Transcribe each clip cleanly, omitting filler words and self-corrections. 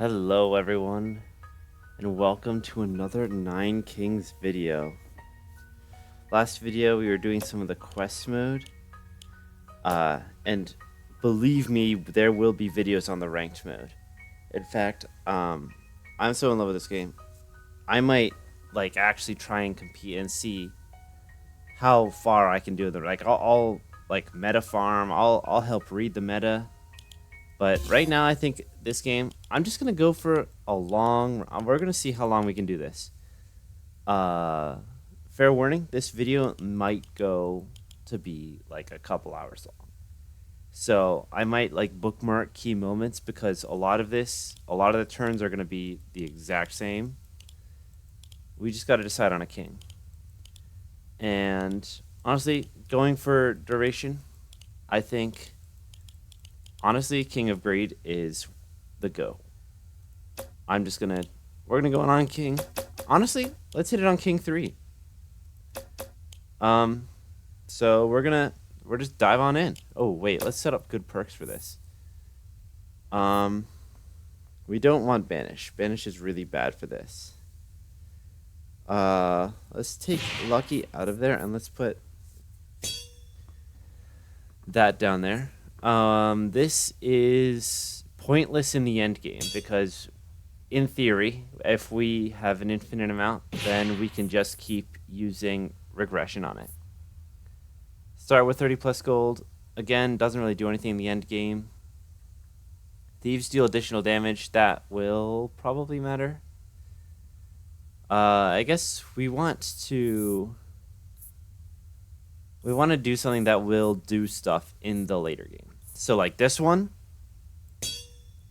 Hello everyone, and welcome to another Nine Kings video. Last video we were doing some of the quest mode, and believe me, there will be videos on the ranked mode. In fact, I'm so in love with this game, I might actually try and compete and see how far I can do it. I'll like meta farm, I'll help read the meta. But right now, I think this game, I'm just going to go for a long... We're going to see how long we can do this. Fair warning, this video might go to be like a couple hours long. So I might bookmark key moments because a lot of the turns are going to be the exact same. We just got to decide on a king. And honestly, going for duration, I think... Honestly, King of Greed is the go. We're gonna go on King. Honestly, let's hit it on King 3. So we're just dive on in. Oh wait, let's set up good perks for this. We don't want Banish. Banish is really bad for this. Let's take Lucky out of there and let's put that down there. This is pointless in the end game because, in theory, if we have an infinite amount, then we can just keep using regression on it. Start with 30 plus gold. Again, doesn't really do anything in the end game. Thieves deal additional damage. That will probably matter. I guess we want to do something that will do stuff in the later game. So like this one,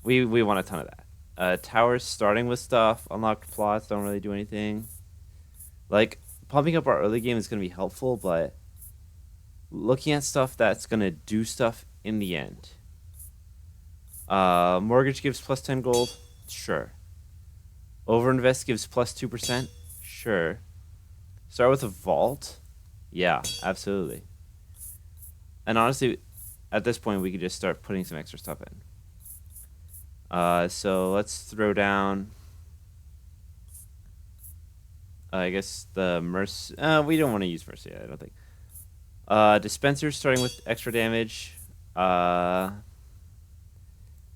we want a ton of that. Towers starting with stuff, unlocked plots don't really do anything. Like pumping up our early game is going to be helpful, but looking at stuff that's going to do stuff in the end. Mortgage gives plus 10 gold, sure. Overinvest gives plus 2%, sure. Start with a vault, yeah, absolutely. And honestly, at this point, we could just start putting some extra stuff in. So let's throw down... I guess the Mercy... we don't want to use Mercy, I don't think. Dispensers starting with extra damage. The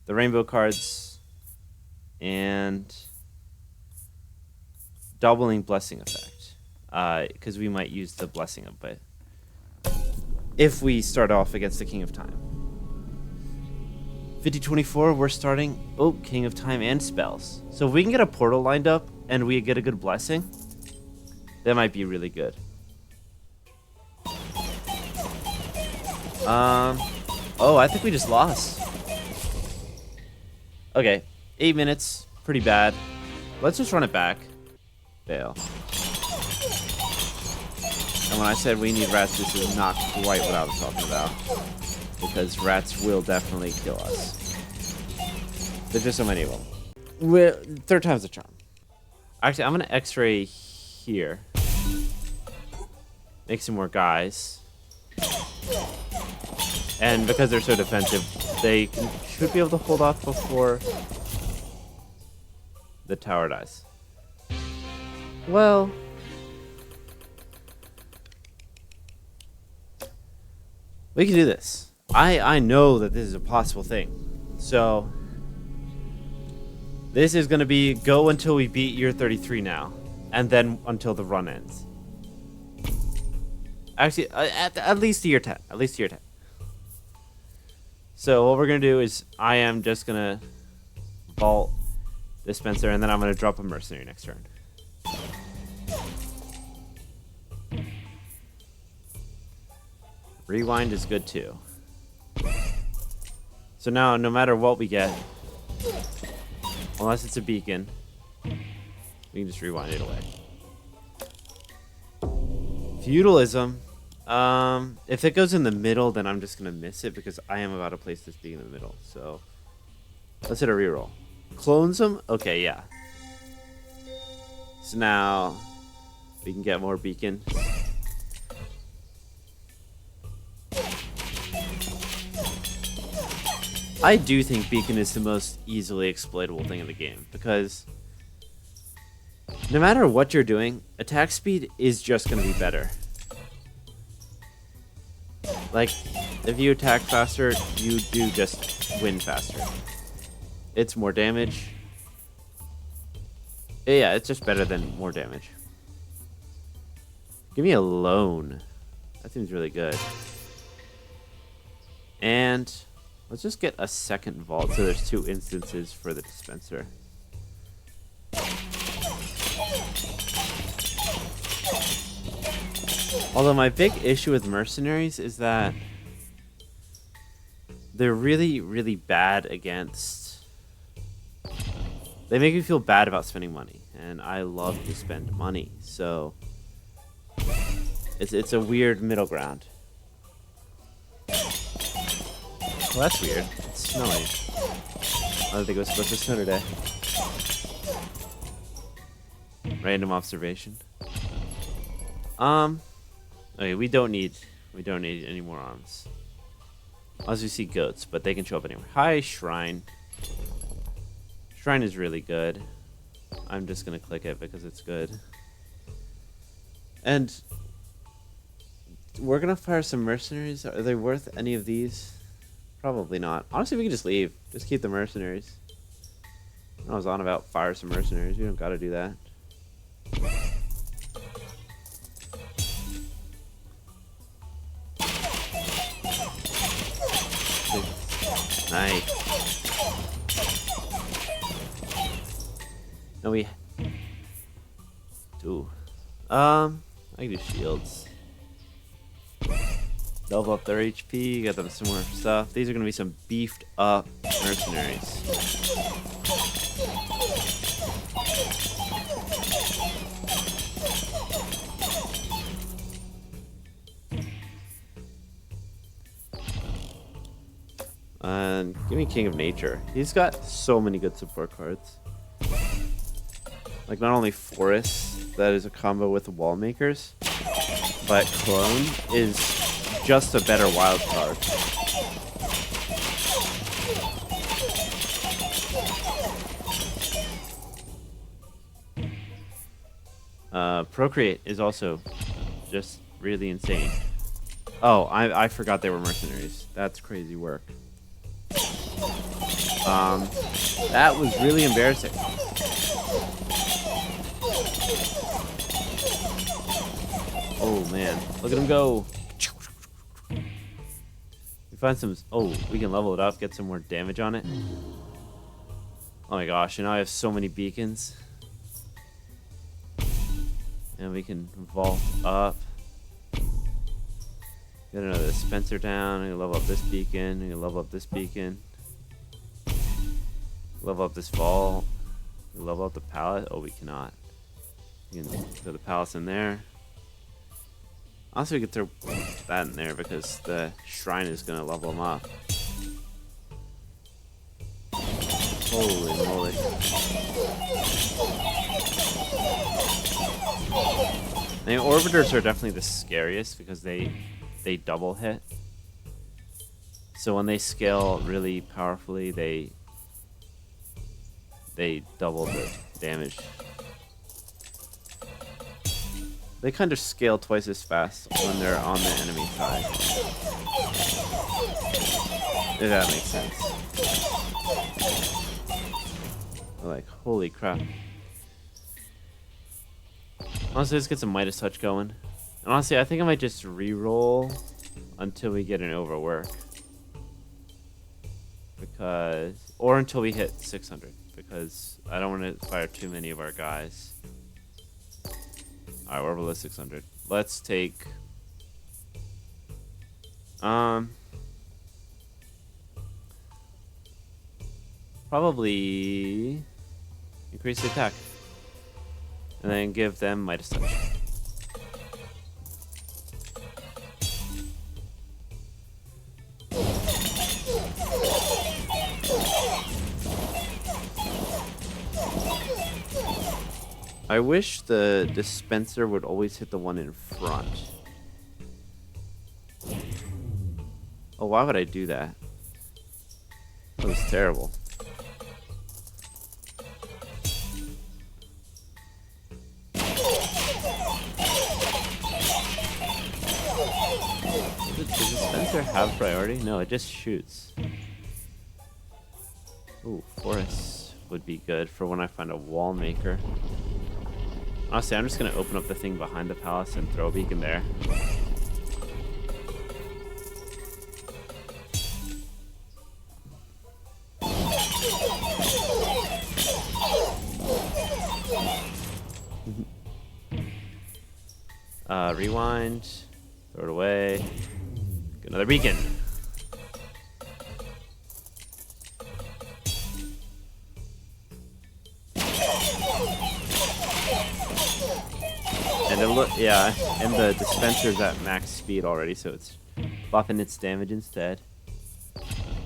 Rainbow cards. And... doubling Blessing effect. Because we might use the Blessing of it. If we start off against the King of Time. 5024, we're starting... Oh, King of Time and spells. So if we can get a portal lined up and we get a good blessing, that might be really good. Oh, I think we just lost. Okay, 8 minutes. Pretty bad. Let's just run it back. Fail. And when I said we need rats, this is not quite what I was talking about. Because rats will definitely kill us. There's just so many of them. Third time's the charm. Actually, I'm going to x-ray here. Make some more guys. And because they're so defensive, they should be able to hold off before the tower dies. Well... we can do this. I know that this is a possible thing. So, this is going to be go until we beat year 33 now. And then until the run ends. Actually, at least year 10. At least year 10. So, what we're going to do is I am just going to vault Dispenser, and then I'm going to drop a Mercenary next turn. Rewind is good too. So now, no matter what we get, unless it's a beacon, we can just rewind it away. Feudalism. If it goes in the middle, then I'm just going to miss it because I am about to place this beacon in the middle. So let's hit a reroll. Clones them? Okay, yeah. So now we can get more beacon. I do think Beacon is the most easily exploitable thing in the game, because no matter what you're doing, attack speed is just going to be better. Like, if you attack faster, you do just win faster. It's more damage. Yeah, it's just better than more damage. Give me a loan. That seems really good. And let's just get a second vault so there's 2 instances for the dispenser. Although my big issue with mercenaries is that they're really, really bad against... They make me feel bad about spending money, and I love to spend money, so it's a weird middle ground. Well, that's weird. It's snowing. I don't think it was supposed to snow today. Random observation. Okay, we don't need any more arms. Unless we see goats, but they can show up anywhere. Hi, Shrine. Shrine is really good. I'm just gonna click it because it's good. And we're gonna fire some mercenaries. Are they worth any of these? Probably not. Honestly, we can just leave. Just keep the mercenaries. I was on about fire some mercenaries. We don't gotta do that. Nice. No, we do. I can do shields. Level up their HP, get them some more stuff. These are gonna be some beefed up mercenaries. And give me King of Nature. He's got so many good support cards. Like, not only Forest, that is a combo with the Wall Makers, but Clone is just a better wild card. Procreate is also just really insane. Oh, I forgot they were mercenaries. That's crazy work. That was really embarrassing. Oh man, look at him go. We find some, oh, we can level it up, get some more damage on it. Oh my gosh, and now I have so many beacons. And we can vault up. Get another dispenser down, we can level up this beacon, we can level up this beacon. Level up this vault. We level up the pallet. Oh, we cannot. We can throw the pallets in there. Also, we could throw that in there because the shrine is going to level them up. Holy moly. The orbiters are definitely the scariest because they double hit. So when they scale really powerfully, they double the damage. They kind of scale twice as fast when they're on the enemy side. If that makes sense. Like, holy crap. Honestly, let's get some Midas Touch going. And honestly, I think I might just re-roll until we get an overwork. Or until we hit 600. Because I don't want to fire too many of our guys. Alright, we're below 600. Let's take... probably... increase the attack. And then give them Midas Touch. I wish the dispenser would always hit the one in front. Oh, why would I do that? That was terrible. Does the dispenser have priority? No, it just shoots. Ooh, forests would be good for when I find a wall maker. Honestly, I'm just gonna open up the thing behind the palace and throw a beacon there. Rewind, throw it away. Get another beacon. And it and the dispenser's at max speed already, so it's buffing its damage instead.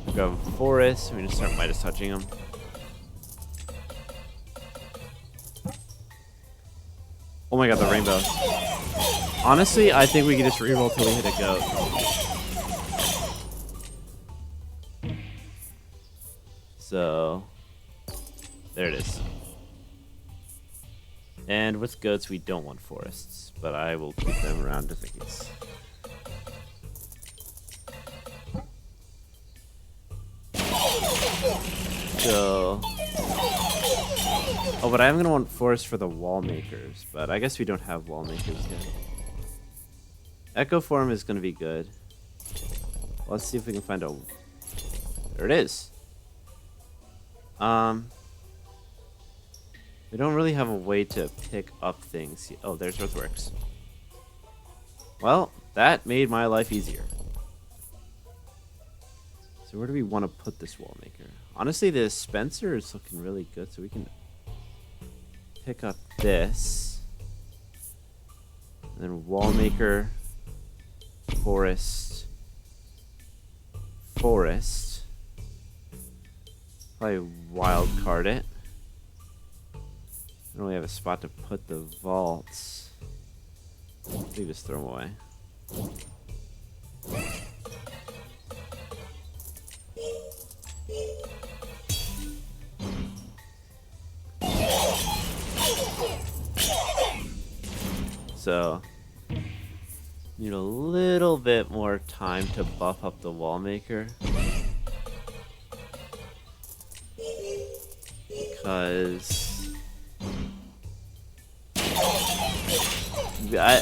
We go forest. We just start Midas touching them. Oh my god, the rainbow. Honestly, I think we can just reroll till we hit a goat. So, there it is. And with goats, we don't want forests, but I will keep them around just in case. So, oh, but I'm gonna want forest for the wall makers, but I guess we don't have wall makers yet. Echo form is gonna be good. Let's see if we can find a. There it is. We don't really have a way to pick up things. Oh, there's earthworks. Well, that made my life easier. So where do we want to put this wall maker? Honestly, the dispenser is looking really good, so we can pick up this. And then wall maker, forest, forest. Probably wild card it. I don't really have a spot to put the vaults. I think just throw them away. So, need a little bit more time to buff up the wall maker. Because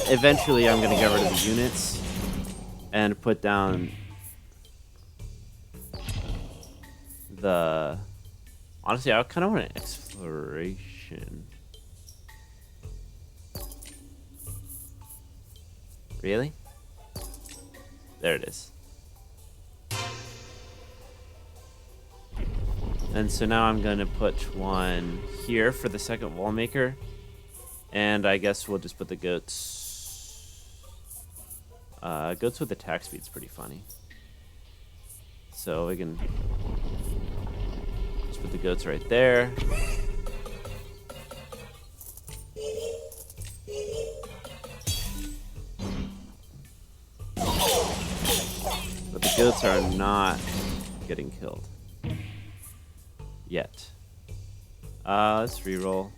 eventually I'm going to get rid of the units and put down the... Honestly, I kind of want an exploration. Really? There it is. And so now I'm going to put one here for the second wall maker. And I guess we'll just put the goats. Goats with attack speed's pretty funny. So we can just put the goats right there. But the goats are not getting killed. Yet. Let's reroll.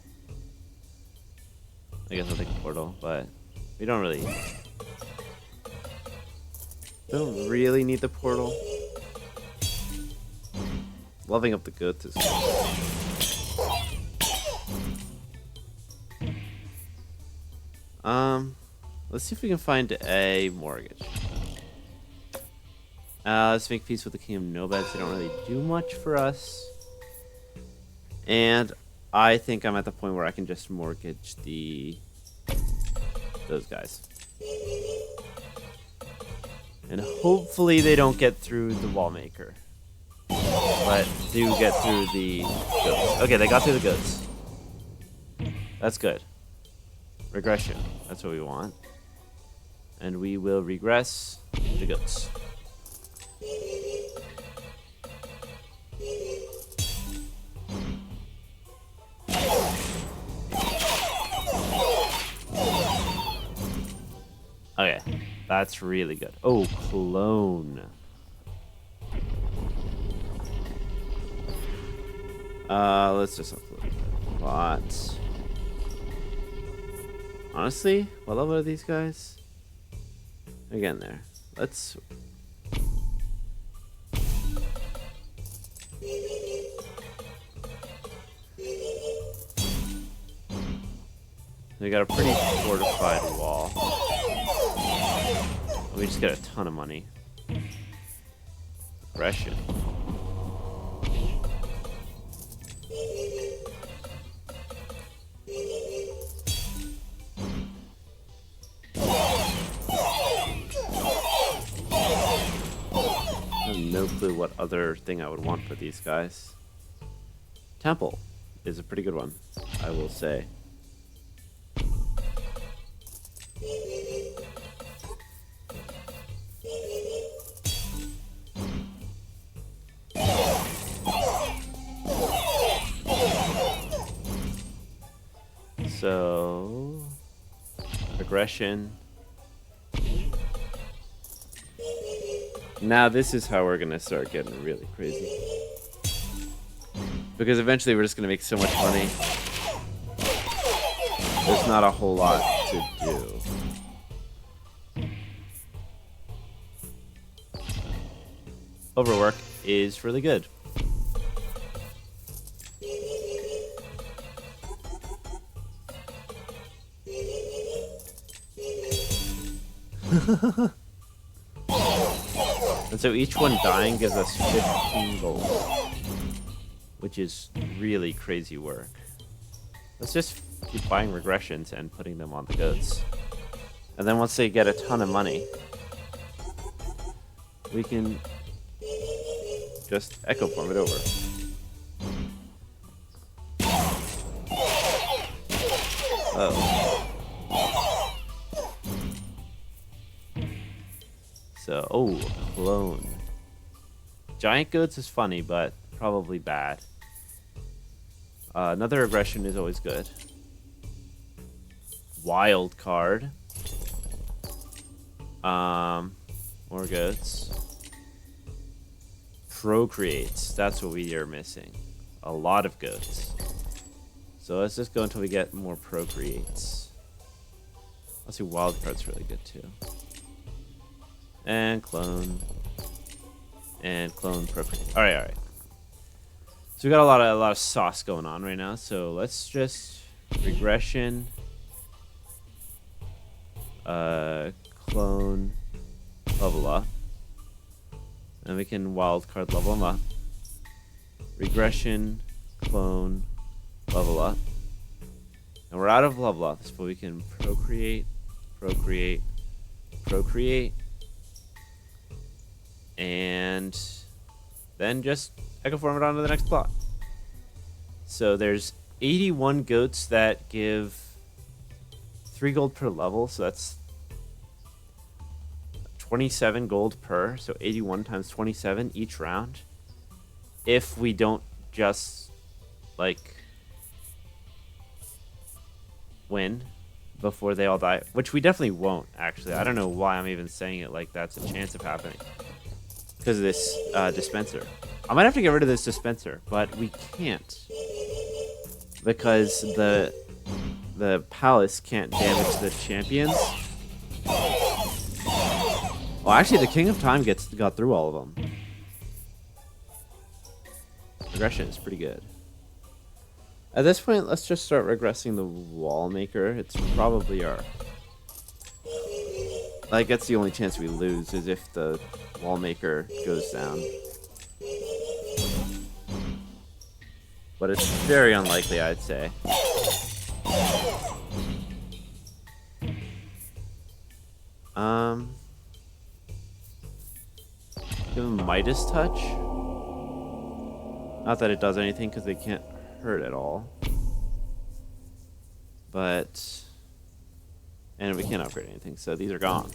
I guess I'll take a portal, but we don't really need the portal. Loving up the goats is good. Let's see if we can find a mortgage. Let's make peace with the Kingdom Nomads. They don't really do much for us. And I think I'm at the point where I can just mortgage those guys. And hopefully they don't get through the wall maker. But do get through the goats. Okay, they got through the goats. That's good. Regression. That's what we want. And we will regress the goats. Okay, that's really good. Oh, clone. Let's just upload a lot. Honestly, what level are these guys? Again, there. Let's. We got a pretty fortified wall. We just got a ton of money. Aggression. I have no clue what other thing I would want for these guys. Temple is a pretty good one, I will say. So, aggression. Now this is how we're gonna start getting really crazy. Because eventually we're just gonna make so much money. There's not a whole lot to do. Overwork is really good. And so each one dying gives us 15 gold, which is really crazy work. Let's just keep buying regressions and putting them on the goats. And then once they get a ton of money, we can just echo form it over. Oh. So, oh, clone. Giant goats is funny, but probably bad. Another aggression is always good. Wild card. More goats. Procreates. That's what we are missing. A lot of goats. So let's just go until we get more procreates. Let's see, wild card's really good too. And clone. And clone procreate. Alright. So we got a lot of sauce going on right now. So let's just regression. Clone. Level up. And we can wildcard level them up. Regression. Clone. Level up. And we're out of level ups, but we can procreate. Procreate. Procreate. And then just echo form it onto the next plot. So there's 81 goats that give 3 gold per level, so that's 27 gold per, so 81 times 27 each round. If we don't just, like, win before they all die, which we definitely won't, actually. I don't know why I'm even saying it like that's a chance of happening. Because of this dispenser. I might have to get rid of this dispenser, but we can't. Because the palace can't damage the champions. Well, actually, the King of Time got through all of them. Regression is pretty good. At this point, let's just start regressing the wall maker. It's probably our... Like, that's the only chance we lose, is if the wall maker goes down. But it's very unlikely, I'd say. Give him Midas Touch. Not that it does anything, because they can't hurt at all. But... And we can't upgrade anything, so these are gone.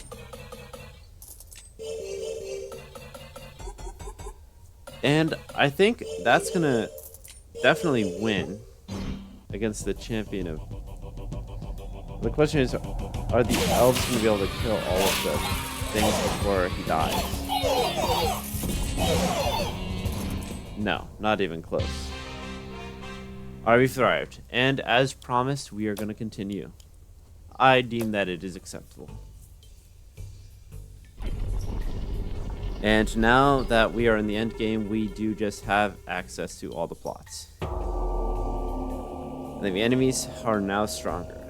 And I think that's gonna definitely win against the champion of... The question is, are the elves gonna be able to kill all of the things before he dies? No, not even close. Alright, we thrived. And as promised, we are going to continue. I deem that it is acceptable. And now that we are in the end game, we do just have access to all the plots. And the enemies are now stronger.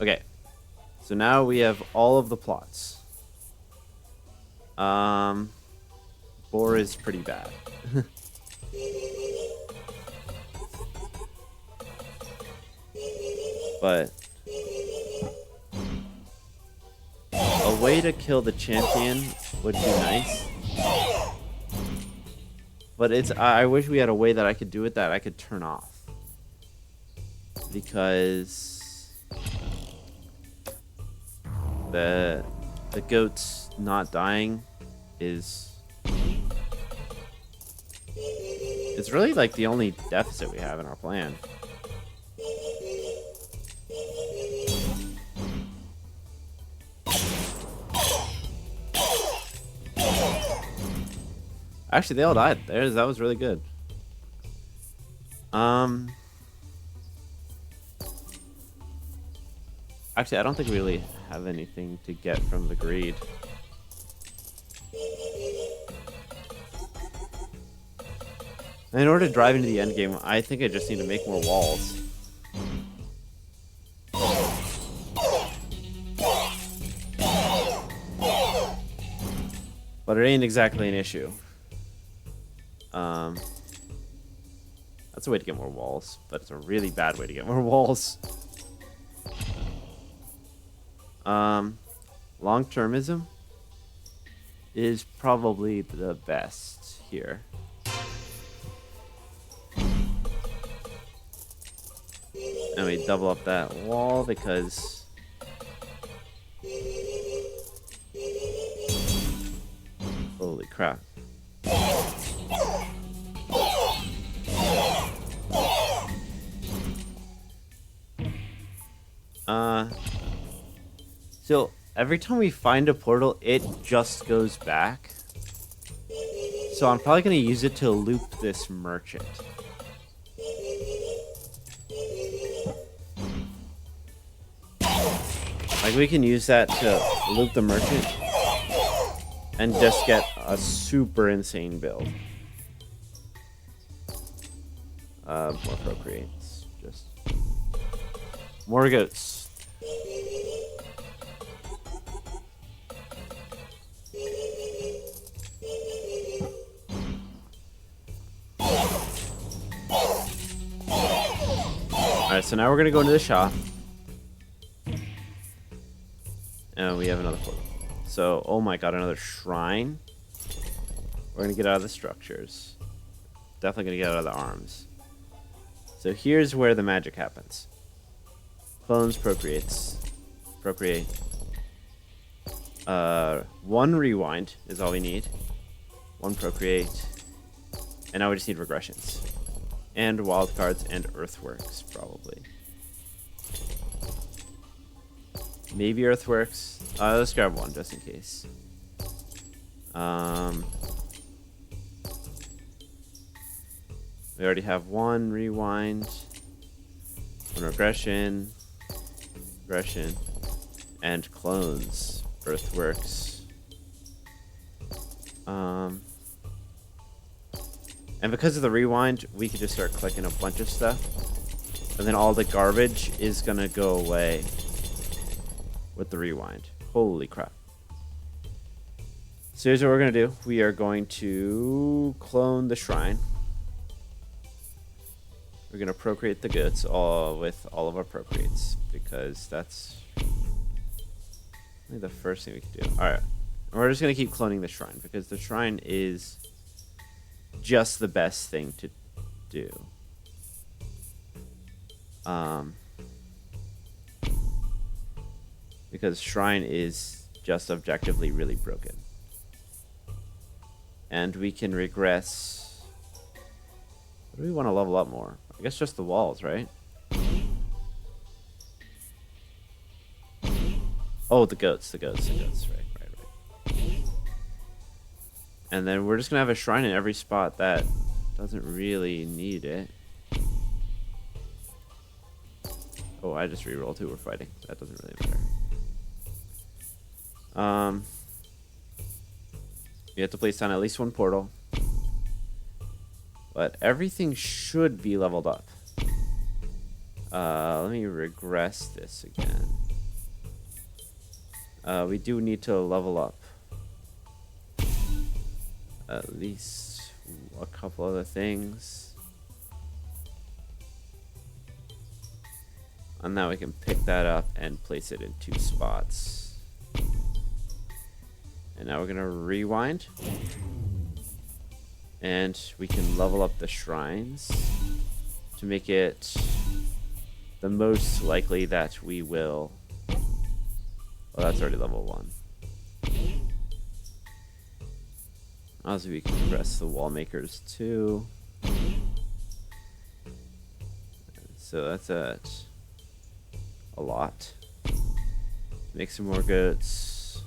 Okay. So now we have all of the plots. Boar is pretty bad. But a way to kill the champion would be nice. But I wish we had a way that I could do it that I could turn off. Because the goats not dying is it's really like the only deficit we have in our plan. Actually, they all died. That was really good. Actually, I don't think we really have anything to get from the greed. In order to drive into the end game, I think I just need to make more walls. But it ain't exactly an issue. That's a way to get more walls, but it's a really bad way to get more walls. Long-termism is probably the best here. And we double up that wall because holy crap. So every time we find a portal, it just goes back. So I'm probably going to use it to loop this merchant. Like, we can use that to loop the merchant and just get a super insane build. More procreates. Just more goats. Alright, so now we're gonna go into the shop. And we have another portal. So, oh my god, another shrine. We're gonna get out of the structures. Definitely gonna get out of the arms. So here's where the magic happens. Clones procreates. Procreate. One rewind is all we need. One procreate. And now we just need regressions. And wildcards and earthworks, probably. Maybe earthworks. Let's grab one just in case. We already have one rewind, one regression, and clones. Earthworks. And because of the rewind, we could just start clicking a bunch of stuff. And then all the garbage is going to go away with the rewind. Holy crap. So here's what we're going to do. We are going to clone the shrine. We're going to procreate the goods with all of our procreates. Because that's the first thing we can do. Alright. We're just going to keep cloning the shrine. Because the shrine is just the best thing to do. Because shrine is just objectively really broken. And we can regress. What do we want to level up more? I guess just the walls, right? Oh, the goats. Right. And then we're just gonna have a shrine in every spot that doesn't really need it. Oh, I just rerolled who we're fighting. That doesn't really matter. You have to place down at least one portal. But everything should be leveled up. Let me regress this again. We do need to level up at least a couple other things. And now we can pick that up and place it in 2 spots. And now we're gonna rewind. And we can level up the shrines to make it the most likely that we will. Oh, that's already level 1. Also, we can progress the wall makers too. So that's it. A lot. Make some more goats.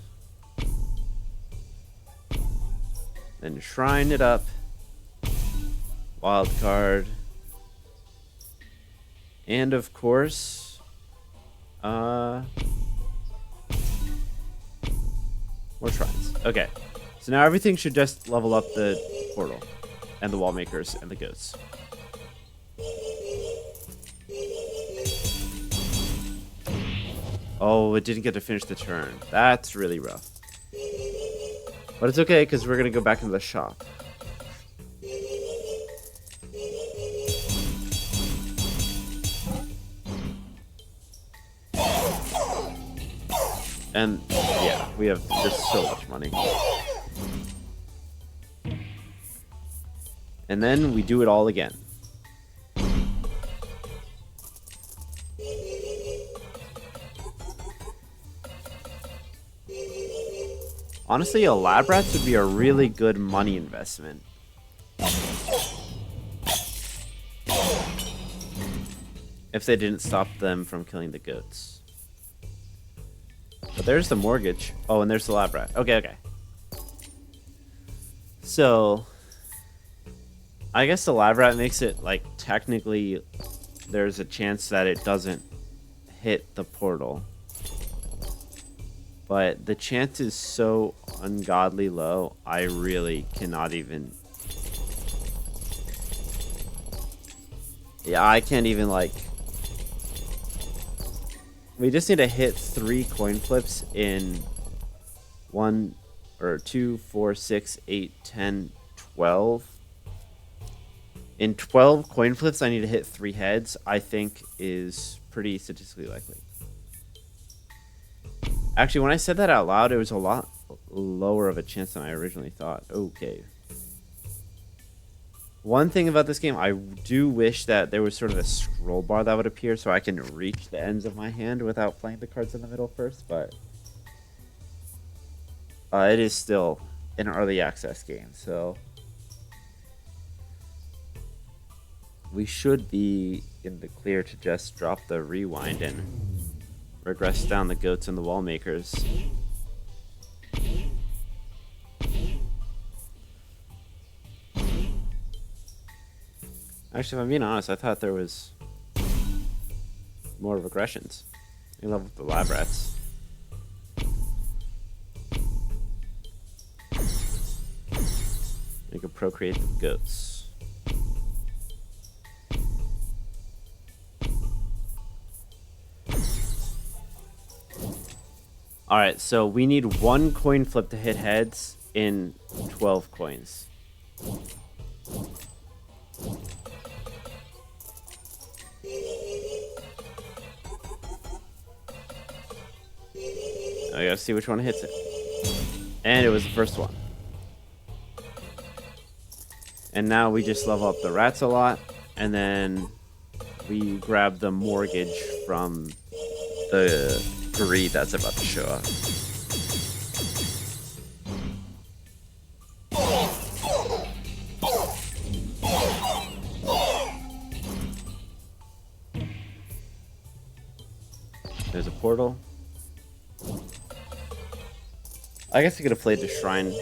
Then shrine it up. Wild card. And of course, more shrines. Okay. So now everything should just level up the portal and the wall makers and the goats. Oh, it didn't get to finish the turn. That's really rough. But it's okay, because we're going to go back into the shop. And, yeah, we have just so much money. And then we do it all again. Honestly, a lab rats would be a really good money investment. If they didn't stop them from killing the goats. But there's the mortgage. Oh, and there's the lab rat. Okay, okay. So, I guess the lab rat makes it, like, technically, there's a chance that it doesn't hit the portal. But the chance is so ungodly low, I really cannot even... Yeah, I can't even, like... We just need to hit 3 coin flips in 1, or 2, 4, 6, 8, 10, 12. In 12 coin flips, I need to hit 3 heads, I think is pretty statistically likely. Actually, when I said that out loud, it was a lot lower of a chance than I originally thought. Okay. One thing about this game, I do wish that there was sort of a scroll bar that would appear so I can reach the ends of my hand without playing the cards in the middle first, but it is still an early access game, so we should be in the clear to just drop the rewind and regress down the goats and the wall makers. Actually, if I'm being honest, I thought there was more regressions. I love the lab rats. We can procreate the goats. Alright, so we need 1 coin flip to hit heads in 12 coins. I gotta see which one hits it. And it was the first one. And now we just level up the rats a lot, and then we grab the mortgage from the greed that's about to show up. There's a portal. I guess I could have played the shrine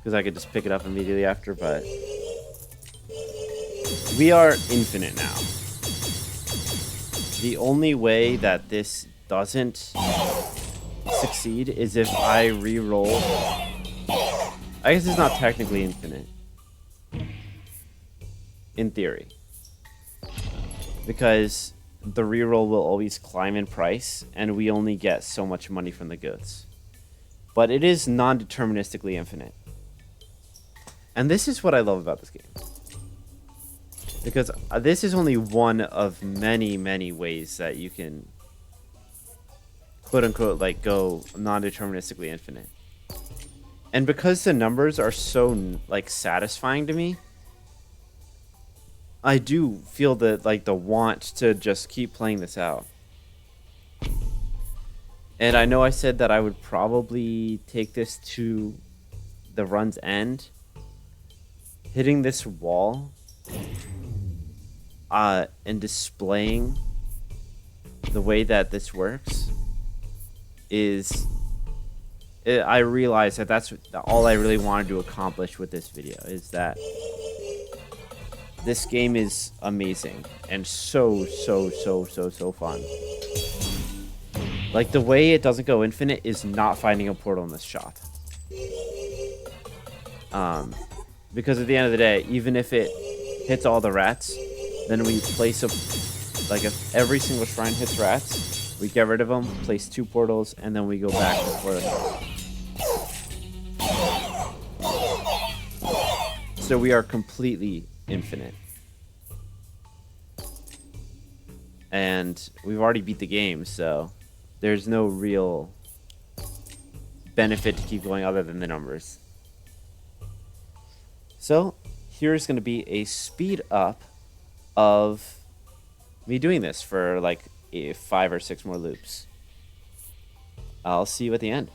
because I could just pick it up immediately after, but we are infinite now. The only way that this doesn't succeed is if I re-roll. I guess it's not technically infinite. In theory. Because the reroll will always climb in price, and we only get so much money from the goats. But it is non-deterministically infinite. And this is what I love about this game. Because this is only one of many, many ways that you can, quote-unquote, like, go non-deterministically infinite. And because the numbers are so, like, satisfying to me, I do feel the want to just keep playing this out. And I know I said that I would probably take this to the run's end. Hitting this wall and displaying the way that this works is... I realize that that's all I really wanted to accomplish with this video, is that this game is amazing and so fun. Like, the way it doesn't go infinite is not finding a portal in this shop. Because at the end of the day, even if it hits all the rats, then we place if every single shrine hits rats, we get rid of them, place 2 portals, and then we go back before the... So we are completely infinite. And we've already beat the game, so there's no real benefit to keep going other than the numbers. So here's going to be a speed up of me doing this for like 5 or 6 more loops. I'll see you at the end.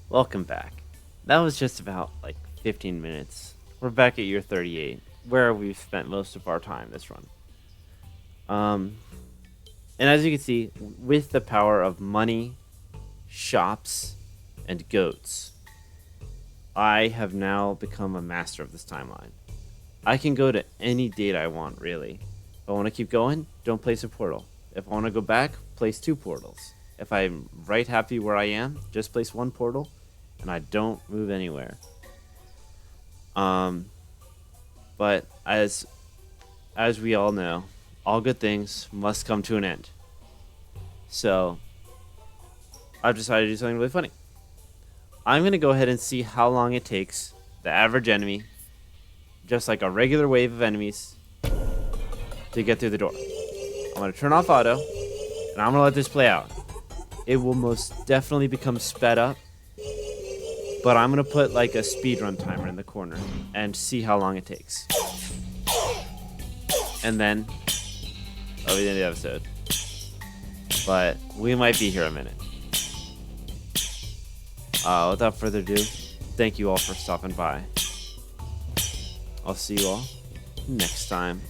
Welcome back. That was just about like 15 minutes. We're back at year 38, where we've spent most of our time this run. And as you can see, with the power of money, shops, and goats, I have now become a master of this timeline. I can go to any date I want, really. If I want to keep going, don't place a portal. If I want to go back, place 2 portals. If I'm right happy where I am, just place 1 portal, and I don't move anywhere. But as we all know, all good things must come to an end. So I've decided to do something really funny. I'm going to go ahead and see how long it takes the average enemy, just like a regular wave of enemies, to get through the door. I'm going to turn off auto, and I'm going to let this play out. It will most definitely become sped up, but I'm going to put like a speedrun timer in the corner and see how long it takes. and then that'll be the end of the episode. But we might be here a minute. Without further ado, thank you all for stopping by. I'll see you all next time.